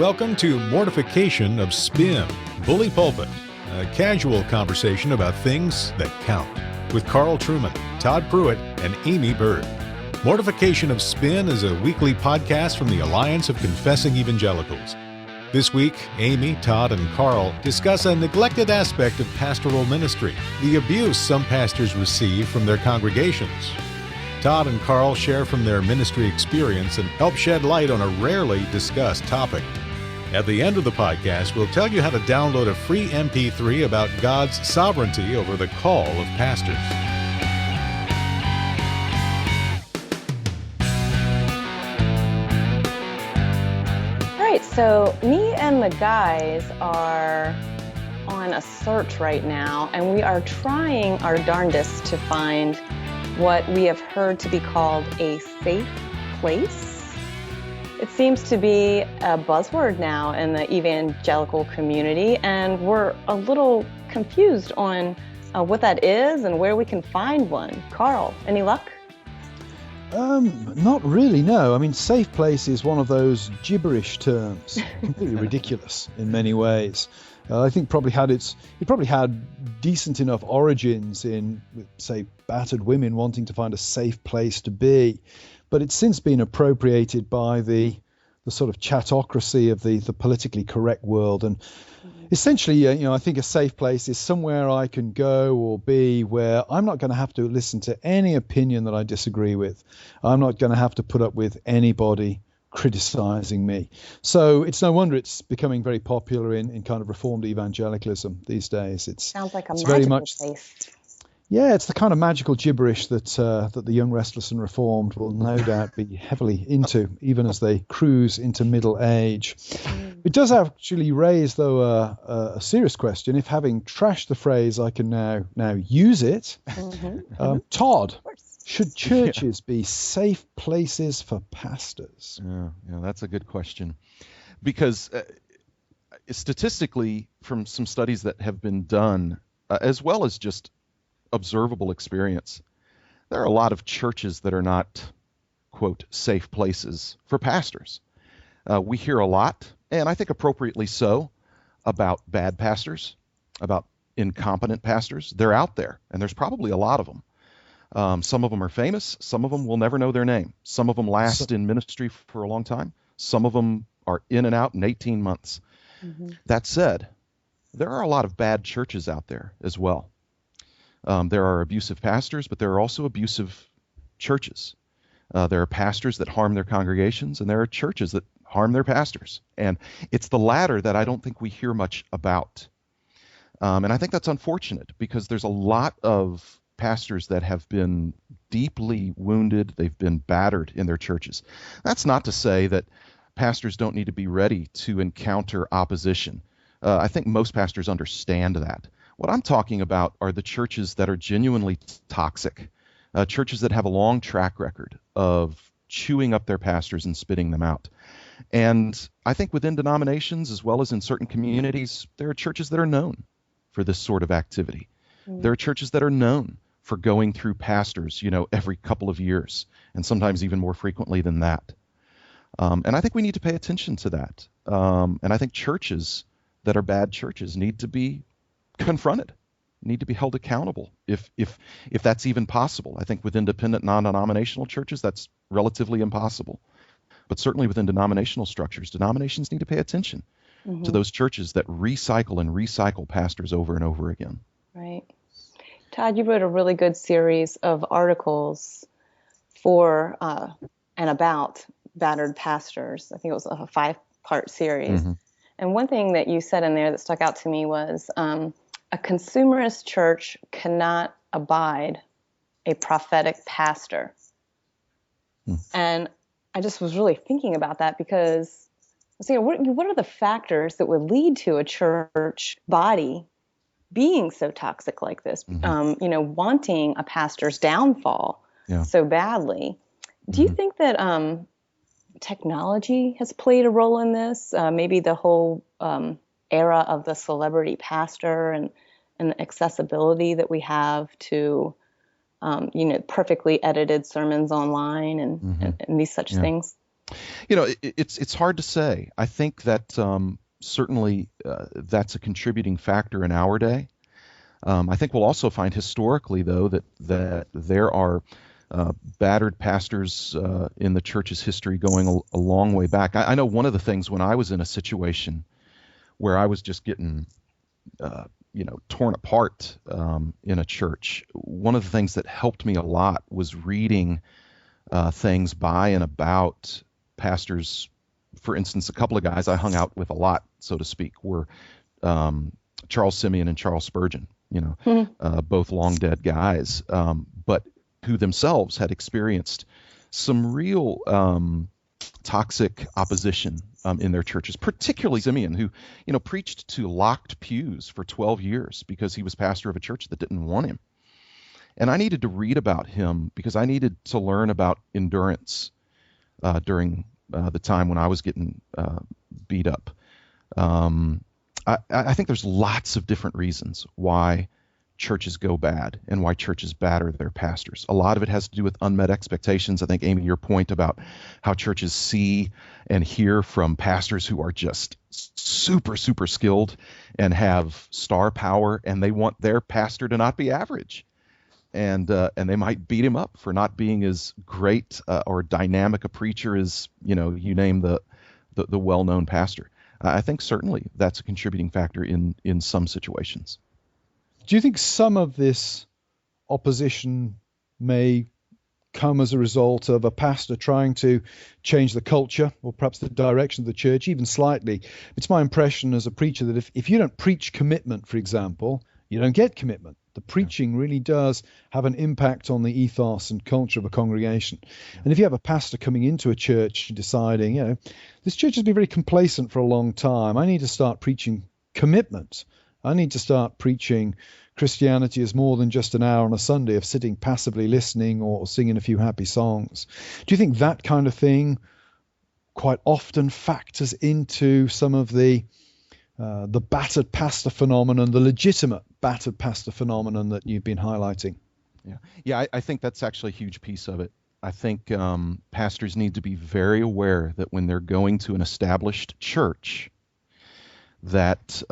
Welcome to Mortification of Spin, Bully Pulpit, a casual conversation about things that count, with Carl Truman, Todd Pruitt, and Amy Bird. Mortification of Spin is a weekly podcast from the Alliance of Confessing Evangelicals. This week, Amy, Todd, and Carl discuss a neglected aspect of pastoral ministry, the abuse some pastors receive from their congregations. Todd and Carl share from their ministry experience and help shed light on a rarely discussed topic. At the end of the podcast, we'll tell you how to download a free MP3 about God's sovereignty over the call of pastors. All right, so me and the guys are on a search right now, and we are trying our darndest to find what we have heard to be called a safe place. It seems to be a buzzword now in the evangelical community, and we're a little confused on what that is and where we can find one. Carl, any luck? Not really, no. I mean, safe place is one of those gibberish terms, completely ridiculous in many ways. I think it probably had decent enough origins in, say, battered women wanting to find a safe place to be, but it's since been appropriated by the sort of chatocracy of the politically correct world. And essentially, I think a safe place is somewhere I can go or be where I'm not going to have to listen to any opinion that I disagree with. I'm not going to have to put up with anybody criticizing me. So it's no wonder it's becoming very popular in kind of Reformed evangelicalism these days. Sounds like a it's magical very much place. Yeah, it's the kind of magical gibberish that the young, restless, and reformed will no doubt be heavily into, even as they cruise into middle age. It does actually raise, though, a serious question. If, having trashed the phrase, I can now use it, Todd, should churches be safe places for pastors? Yeah, that's a good question. Because statistically, from some studies that have been done, as well as just observable experience, there are a lot of churches that are not, quote, safe places for pastors. We hear a lot, and I think appropriately so, about bad pastors, about incompetent pastors. They're out there, and there's probably a lot of them. Some of them are famous. Some of them will never know their name. Some of them last in ministry for a long time. Some of them are in and out in 18 months. That said, there are a lot of bad churches out there as well. There are abusive pastors, but there are also abusive churches. There are pastors that harm their congregations, and there are churches that harm their pastors. And it's the latter that I don't think we hear much about. And I think that's unfortunate, because there's a lot of pastors that have been deeply wounded. They've been battered in their churches. That's not to say that pastors don't need to be ready to encounter opposition. I think most pastors understand that. What I'm talking about are the churches that are genuinely toxic, churches that have a long track record of chewing up their pastors and spitting them out. And I think within denominations, as well as in certain communities, there are churches that are known for this sort of activity. There are churches that are known for going through pastors, every couple of years, and sometimes even more frequently than that. And I think we need to pay attention to that. And I think churches that are bad churches need to be confronted, need to be held accountable if that's even possible. I think with independent, non-denominational churches, that's relatively impossible. But certainly within denominational structures, denominations need to pay attention to those churches that recycle pastors over and over again. Right. Todd, you wrote a really good series of articles for and about battered pastors. I think it was a 5-part series. And one thing that you said in there that stuck out to me was a consumerist church cannot abide a prophetic pastor. And I just was really thinking about that, because I was thinking, what are the factors that would lead to a church body being so toxic like this, wanting a pastor's downfall so badly? Do you think that technology has played a role in this? Maybe the whole era of the celebrity pastor and the accessibility that we have to, perfectly edited sermons online and these such things? It's hard to say. I think that certainly that's a contributing factor in our day. I think we'll also find historically, though, that there are battered pastors in the church's history going a long way back. I know one of the things when I was in a situation where I was just getting torn apart in a church, one of the things that helped me a lot was reading things by and about pastors. For instance, a couple of guys I hung out with a lot, so to speak, were Charles Simeon and Charles Spurgeon, both long dead guys, but who themselves had experienced some real toxic opposition in their churches, particularly Simeon, who, preached to locked pews for 12 years because he was pastor of a church that didn't want him. And I needed to read about him because I needed to learn about endurance during the time when I was getting beat up. I think there's lots of different reasons why churches go bad and why churches batter their pastors. A lot of it has to do with unmet expectations. I think, Amy, your point about how churches see and hear from pastors who are just super, super skilled and have star power, and they want their pastor to not be average. And they might beat him up for not being as great or dynamic a preacher as, you name the well-known pastor. I think certainly that's a contributing factor in some situations. Do you think some of this opposition may come as a result of a pastor trying to change the culture or perhaps the direction of the church, even slightly? It's my impression as a preacher that if you don't preach commitment, for example, you don't get commitment. The preaching really does have an impact on the ethos and culture of a congregation. And if you have a pastor coming into a church and deciding, this church has been very complacent for a long time, I need to start preaching commitment. I need to start preaching Christianity as more than just an hour on a Sunday of sitting passively listening or singing a few happy songs. Do you think that kind of thing quite often factors into some of the battered pastor phenomenon, the legitimate battered pastor phenomenon that you've been highlighting? Yeah, I think that's actually a huge piece of it. I think pastors need to be very aware that when they're going to an established church, that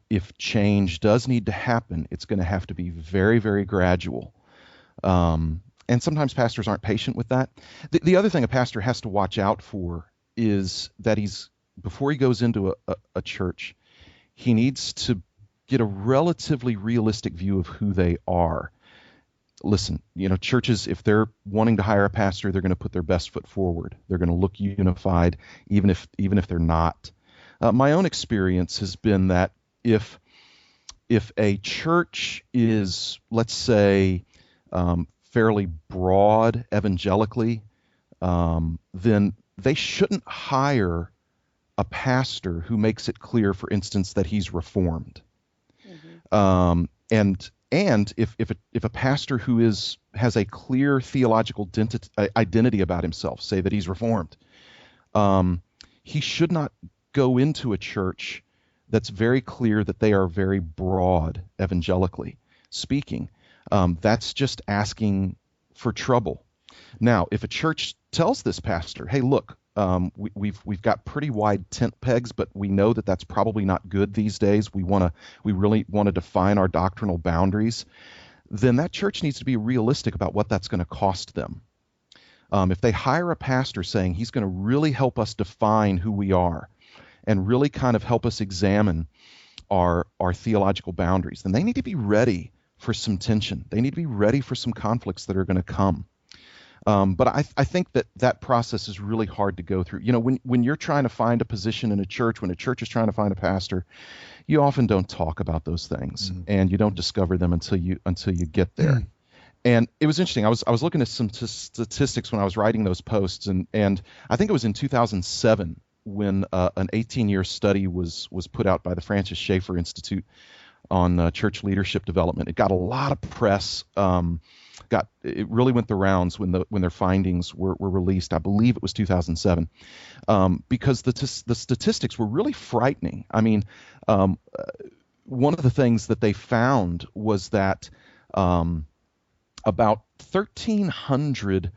if change does need to happen, it's going to have to be very, very gradual. And sometimes pastors aren't patient with that. The other thing a pastor has to watch out for is that before he goes into a church, he needs to get a relatively realistic view of who they are. Listen, churches, if they're wanting to hire a pastor, they're going to put their best foot forward. They're going to look unified, even if they're not. My own experience has been that if a church is, let's say, fairly broad evangelically, then they shouldn't hire a pastor who makes it clear, for instance, that he's Reformed. Mm-hmm. And if a pastor who has a clear theological identity about himself, say that he's Reformed, he should not go into a church that's very clear that they are very broad evangelically speaking. That's just asking for trouble. Now, if a church tells this pastor, hey, look, we've got pretty wide tent pegs, but we know that that's probably not good these days. We really want to define our doctrinal boundaries. Then that church needs to be realistic about what that's going to cost them. If they hire a pastor saying he's going to really help us define who we are and really kind of help us examine our theological boundaries, then they need to be ready for some tension. They need to be ready for some conflicts that are going to come. But I think that process is really hard to go through. When you're trying to find a position in a church, when a church is trying to find a pastor, you often don't talk about those things, and you don't discover them until you get there. And it was interesting. I was looking at some statistics when I was writing those posts, and I think it was in 2007 when an 18-year study was put out by the Francis Schaeffer Institute on church leadership development. It got a lot of press. It really went the rounds when their findings were released. I believe it was 2007, because the statistics were really frightening. I mean, one of the things that they found was that about 1,300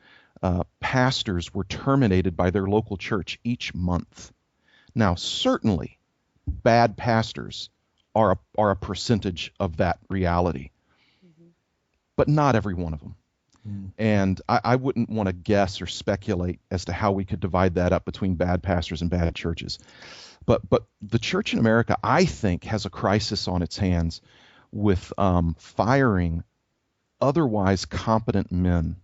pastors were terminated by their local church each month. Now, certainly, bad pastors are a percentage of that reality, but not every one of them. And I wouldn't want to guess or speculate as to how we could divide that up between bad pastors and bad churches. But the church in America, I think, has a crisis on its hands with firing otherwise competent men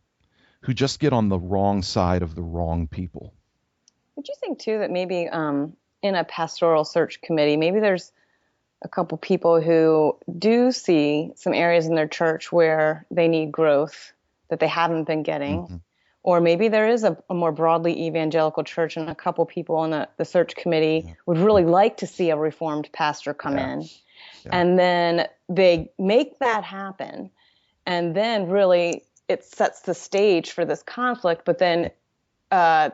who just get on the wrong side of the wrong people. Would you think, too, that maybe in a pastoral search committee, maybe there's a couple people who do see some areas in their church where they need growth that they haven't been getting? Or maybe there is a more broadly evangelical church and a couple people on the search committee would really like to see a reformed pastor come in. And then they make that happen. And then really it sets the stage for this conflict. But then the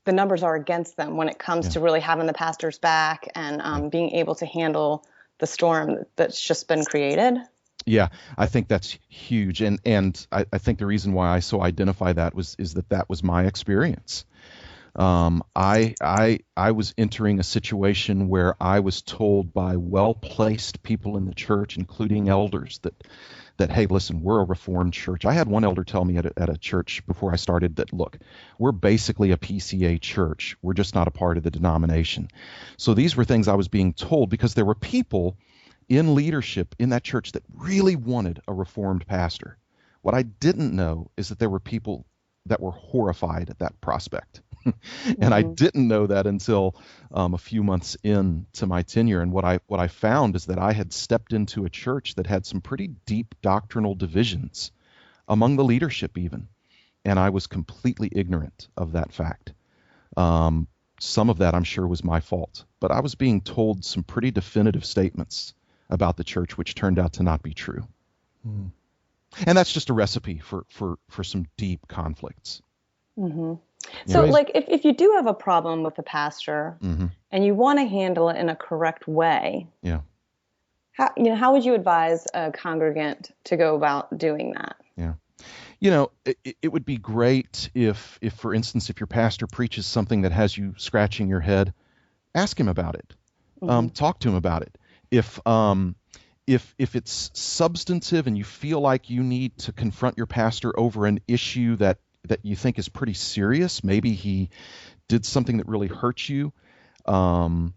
numbers are against them when it comes to really having the pastor's back and being able to handle the storm that's just been created. Yeah, I think that's huge, and I think the reason why I so identify that is that was my experience. I was entering a situation where I was told by well-placed people in the church, including elders, that hey, listen, we're a Reformed church. I had one elder tell me at a church before I started that, look, we're basically a PCA church. We're just not a part of the denomination. So these were things I was being told because there were people in leadership in that church that really wanted a Reformed pastor. What I didn't know is that there were people that were horrified at that prospect. And I didn't know that until a few months into my tenure. And what I found is that I had stepped into a church that had some pretty deep doctrinal divisions among the leadership even. And I was completely ignorant of that fact. Some of that I'm sure was my fault, but I was being told some pretty definitive statements about the church, which turned out to not be true. And that's just a recipe for some deep conflicts. So like if you do have a problem with the pastor and you want to handle it in a correct way, how would you advise a congregant to go about doing that? It would be great if for instance, if your pastor preaches something that has you scratching your head, ask him about it. Talk to him about it. If it's substantive and you feel like you need to confront your pastor over an issue that you think is pretty serious, maybe he did something that really hurt you, you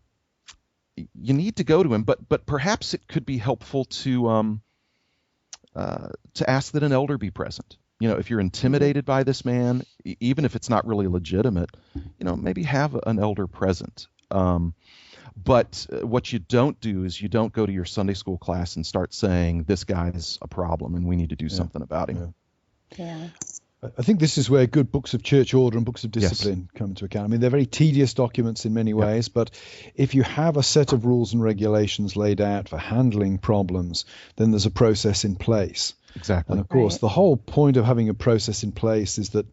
need to go to him. But perhaps it could be helpful to ask that an elder be present. If you're intimidated by this man, even if it's not really legitimate, maybe have an elder present. But what you don't do is you don't go to your Sunday school class and start saying this guy is a problem and we need to do something about him. I think this is where good books of church order and books of discipline come to account. I mean, they're very tedious documents in many ways, but if you have a set of rules and regulations laid out for handling problems, then there's a process in place. Exactly. And of course, the whole point of having a process in place is that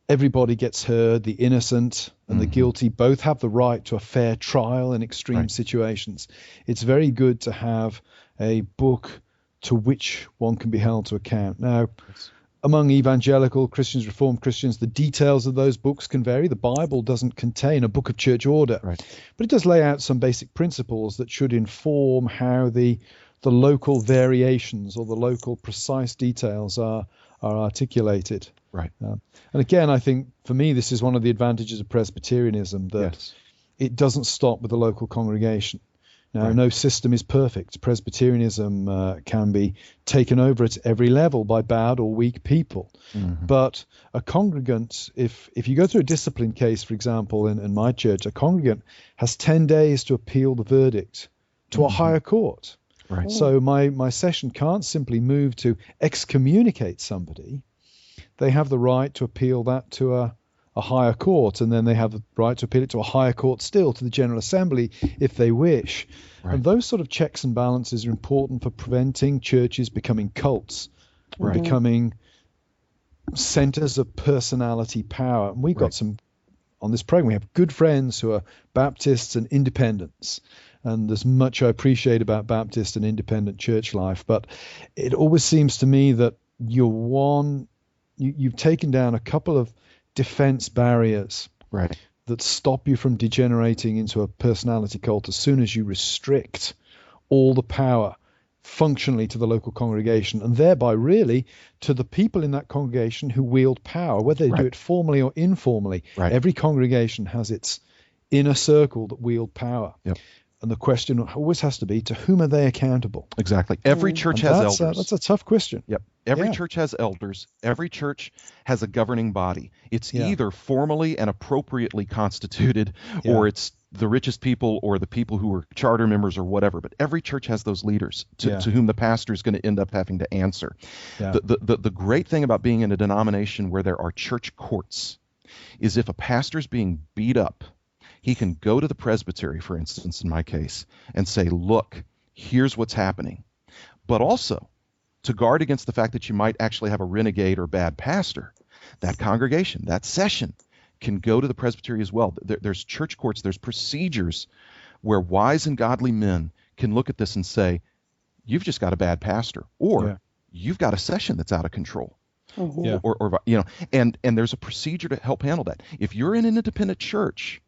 everybody gets heard, the innocent and the guilty both have the right to a fair trial in extreme situations. It's very good to have a book to which one can be held to account. Now, among evangelical Christians, Reformed Christians, the details of those books can vary. The Bible doesn't contain a book of church order, but it does lay out some basic principles that should inform how the local variations or the local precise details are articulated. And again, I think for me, this is one of the advantages of Presbyterianism, that it doesn't stop with the local congregation. Now, no system is perfect. Presbyterianism can be taken over at every level by bad or weak people. But a congregant, if you go through a discipline case, for example, in my church, a congregant has 10 days to appeal the verdict to a higher court. So my session can't simply move to excommunicate somebody. They have the right to appeal that to a higher court, and then they have the right to appeal it to a higher court still, to the General Assembly, if they wish. And those sort of checks and balances are important for preventing churches becoming cults, or becoming centers of personality power. And we've got some, on this program, we have good friends who are Baptists and independents. And there's much I appreciate about Baptist and independent church life, but it always seems to me that you're one you've taken down a couple of defense barriers Right. that stop you from degenerating into a personality cult as soon as you restrict all the power functionally to the local congregation, and thereby really to the people in that congregation who wield power, whether they do it formally or informally. Right. Every congregation has its inner circle that wield power. Yep. And the question always has to be, to whom are they accountable? Exactly. Every church And has elders. that's a tough question. Yep. Every Yeah. church has elders. Every church has a governing body. It's Yeah. either formally and appropriately constituted, or it's the richest people or the people who are charter members or whatever. But every church has those leaders to whom the pastor is going to end up having to answer. Yeah. The great thing about being in a denomination where there are church courts is if a pastor's being beat up, he can go to the presbytery, for instance, in my case, and say, look, here's what's happening. But also, to guard against the fact that you might actually have a renegade or bad pastor, that congregation, that session, can go to the presbytery as well. There's church courts, there's procedures where wise and godly men can look at this and say, you've just got a bad pastor, or you've got a session that's out of control. Yeah. Or and there's a procedure to help handle that. If you're in an independent church,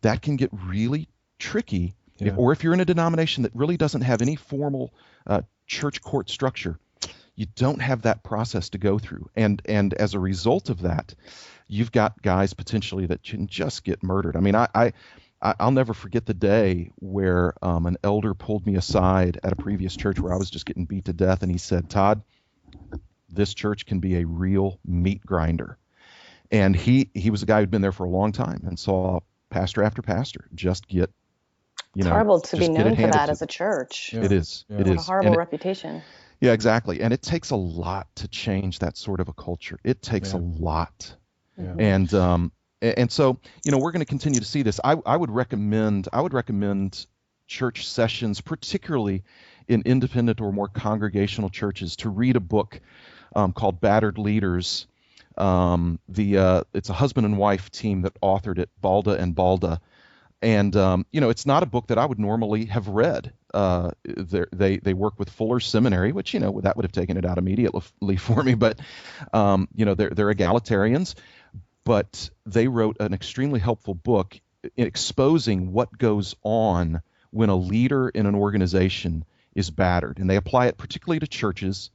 that can get really tricky. Yeah. Or if you're in a denomination that really doesn't have any formal church court structure, you don't have that process to go through. And as a result of that, you've got guys potentially that can just get murdered. I mean, I'll never forget the day where an elder pulled me aside at a previous church where I was just getting beat to death, and he said, Todd, this church can be a real meat grinder. And he was a guy who'd been there for a long time and saw pastor after pastor just get, It's horrible to be just get known it for handed that to as a church. Yeah. It is. Yeah. It What is. a horrible And reputation. yeah, exactly. And it takes a lot to change that sort of a culture. It takes a lot. Yeah. And so, we're going to continue to see this. I would recommend church sessions, particularly in independent or more congregational churches, to read a book called Battered Leaders. It's a husband and wife team that authored it, Balda and Balda. And, it's not a book that I would normally have read. They work with Fuller Seminary, which, that would have taken it out immediately for me. But, they're egalitarians. But they wrote an extremely helpful book exposing what goes on when a leader in an organization is battered. And they apply it particularly to churches.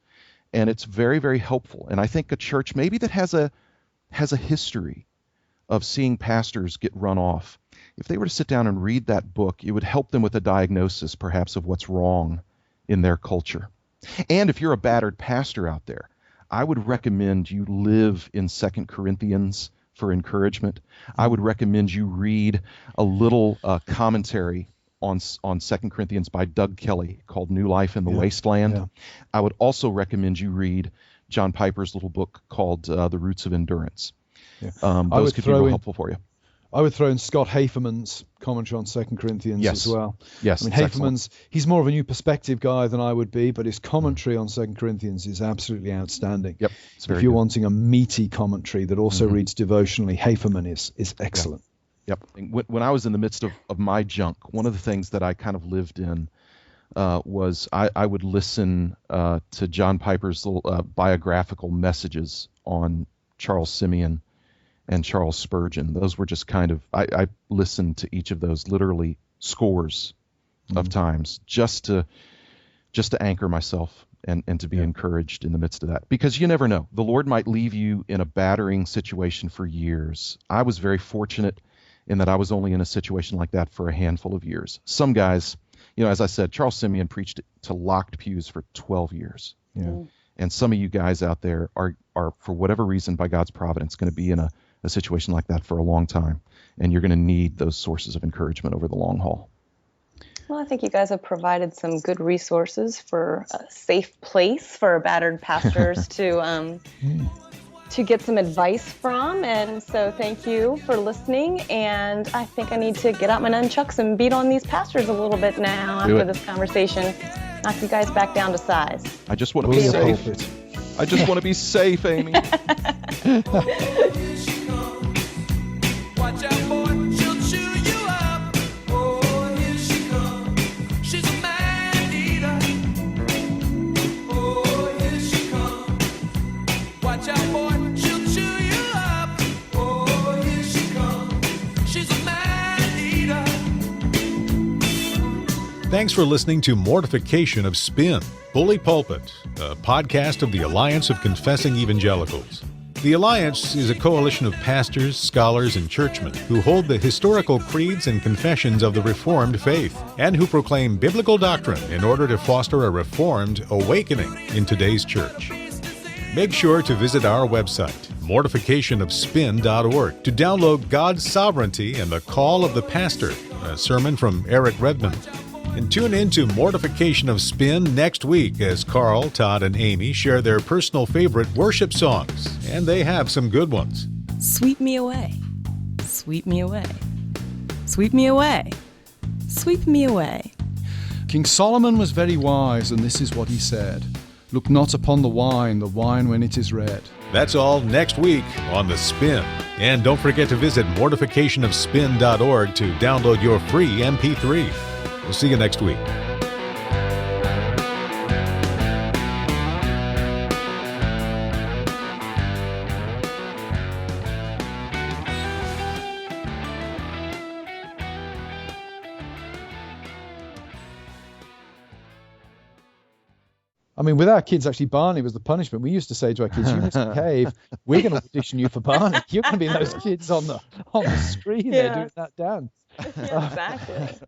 And it's very, very helpful. And I think a church maybe that has a history of seeing pastors get run off, if they were to sit down and read that book, it would help them with a diagnosis perhaps of what's wrong in their culture. And if you're a battered pastor out there, I would recommend you live in 2 Corinthians for encouragement. I would recommend you read a little commentary on 2 Corinthians by Doug Kelly called New Life in the Wasteland. Yeah. I would also recommend you read John Piper's little book called The Roots of Endurance. Yeah. Those could be real helpful for you. I would throw in Scott Haferman's commentary on 2 Corinthians as well. Yes, I mean, Haferman's, he's more of a New Perspective guy than I would be, but his commentary on 2 Corinthians is absolutely outstanding. Yep, it's very if you're good. wanting a meaty commentary that also reads devotionally, Haferman is excellent. Yep. When I was in the midst of my junk, one of the things that I kind of lived in was I would listen to John Piper's little biographical messages on Charles Simeon and Charles Spurgeon. Those were just kind of, I listened to each of those literally scores of times just to anchor myself and to be encouraged in the midst of that. Because you never know. The Lord might leave you in a battering situation for years. I was very fortunate in that I was only in a situation like that for a handful of years. Some guys, as I said, Charles Simeon preached to locked pews for 12 years. Yeah. And some of you guys out there are for whatever reason, by God's providence, going to be in a situation like that for a long time. And you're going to need those sources of encouragement over the long haul. Well, I think you guys have provided some good resources for a safe place for battered pastors to get some advice from. And so thank you for listening. And I think I need to get out my nunchucks and beat on these pastors a little bit now after this conversation. Knock you guys back down to size. I just want to be safe. Pulpit. I just want to be safe, Amy. Watch out, boy, she'll chew you up. Oh, here she comes. She's a man eater. Oh, here she comes. Watch out, boy. Thanks for listening to Mortification of Spin, Bully Pulpit, a podcast of the Alliance of Confessing Evangelicals. The Alliance is a coalition of pastors, scholars, and churchmen who hold the historical creeds and confessions of the Reformed faith and who proclaim biblical doctrine in order to foster a Reformed awakening in today's church. Make sure to visit our website, mortificationofspin.org, to download God's Sovereignty and the Call of the Pastor, a sermon from Eric Redmond. And tune in to Mortification of Spin next week as Carl, Todd, and Amy share their personal favorite worship songs, and they have some good ones. Sweep me away, sweep me away, sweep me away, sweep me away. King Solomon was very wise, and this is what he said. Look not upon the wine when it is red. That's all next week on The Spin. And don't forget to visit mortificationofspin.org to download your free MP3. We'll see you next week. I mean, with our kids, actually, Barney was the punishment. We used to say to our kids, you misbehave, we're going to audition you for Barney. You're going to be those kids on the screen there doing that dance. Yeah, exactly.